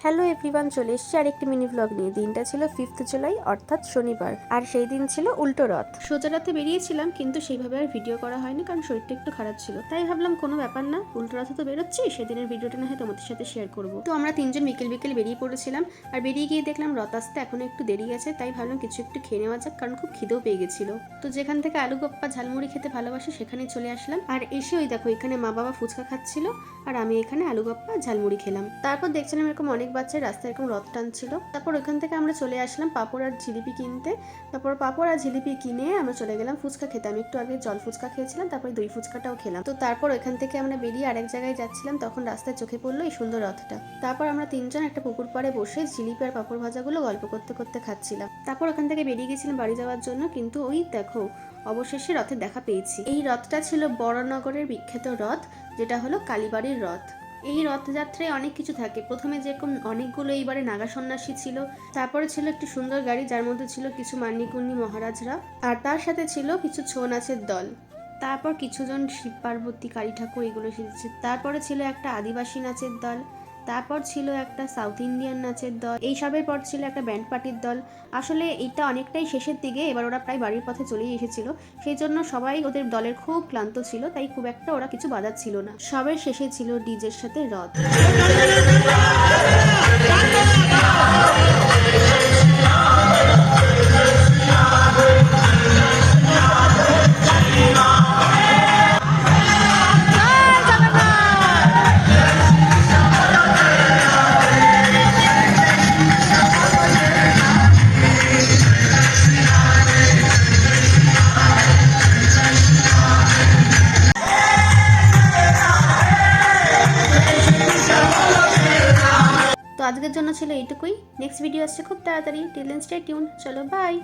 Hello everyone, চলে এসেছি আর একটি মিনি ব্লগ নিয়ে। দিনটা ছিল 5 জুলাই অর্থাৎ শনিবার, আর সেই দিন ছিল উল্টো রথ। সোজা রাতে বেরিয়েছিলাম, কিন্তু সেইভাবে আর ভিডিও করা হয়নি, কারণ শরীরটা একটু খারাপ ছিল। তাই ভাবলাম কোনো ব্যাপার না, উল্টো রথে তো বেরোচ্ছি, সেদিনের ভিডিওটা না হয় তোমাদের সাথে শেয়ার করবো। তো আমরা তিনজন বিকেল বিকেল বেরিয়ে পড়েছিলাম, আর বেরিয়ে গিয়ে দেখলাম রথ আসতে এখনো একটু দেরি আছে। তাই ভাবলাম কিছু একটু খেয়ে নেওয়া যাক, কারণ খুব খিদেও পেয়ে গেছিল। তো যেখান থেকে আলু গপ্পা ঝালমুড়ি খেতে ভালোবাসি সেখানেই চলে আসলাম। আর এসে ওই দেখো, এখানে মা বাবা ফুচকা খাচ্ছিল, আর আমি এখানে আলু গপ্পা ঝালমুড়ি খেলাম। তারপর দেখছিলাম এরকম অনেক বাচ্চা রাস্তায় এরকম রথ টানছিল। তারপর ওখান থেকে আমরা চলে আসলাম পাঁপড় আর জিলিপি কিনতে। তারপর পাঁপড় আর জিলিপি কিনে আমরা চলে গেলাম ফুচকা খেতে। আমি একটু আগে জল ফুচকা খেয়েছিলাম, তারপরে দই ফুচকাটাও খেলাম। তো তারপর ওখান থেকে আমরা বেরিয়ে আরেক জায়গায় যাচ্ছিলাম, তখন রাস্তায় চোখে পড়লো এই সুন্দর রথটা। তারপর আমরা তিনজন একটা পুকুর পাড়ে বসে জিলিপি আর পাঁপড় ভাজাগুলো গল্প করতে করতে খাচ্ছিলাম। তারপর ওখান থেকে বেরিয়ে গেছিলাম বাড়ি যাওয়ার জন্য, কিন্তু ওই দেখো অবশেষে রথের দেখা পেয়েছি। এই রথটা ছিল বড়নগরের বিখ্যাত রথ, যেটা হলো কালীবাড়ির রথ। এই রথযাত্রায় অনেক কিছু থাকে। প্রথমে যেরকম অনেকগুলো এইবারে নাগা সন্ন্যাসী ছিল, তারপরে ছিল একটি সুন্দর গাড়ি যার মধ্যে ছিল কিছু মান্যিগুণ্যী মহারাজরা, আর তার সাথে ছিল কিছু ছৌ নাচের দল। তারপর কিছুজন শিব পার্বতী কালী ঠাকুর এগুলো এসেছে। তারপরে ছিল একটা আদিবাসী নাচের দল, তারপর ছিল একটা সাউথ ইন্ডিয়ান নাচের দল, এইসবের পর ছিল একটা ব্যান্ড পার্টির দল। আসলে এটা অনেকটাই শেষের দিকে, এবার ওরা প্রায় বাড়ির পথে চলেই এসেছিল, সেই জন্য সবাই ওদের দলের খুব ক্লান্ত ছিল, তাই খুব একটা ওরা কিছু বাজাচ্ছিল না। সবের শেষে ছিল ডিজের সাথে রথ। তো আজকের জন্য ছিল এইটুকুই। নেক্সট ভিডিও আসছে খুব তাড়াতাড়ি। Till then stay tune. চলো বাই।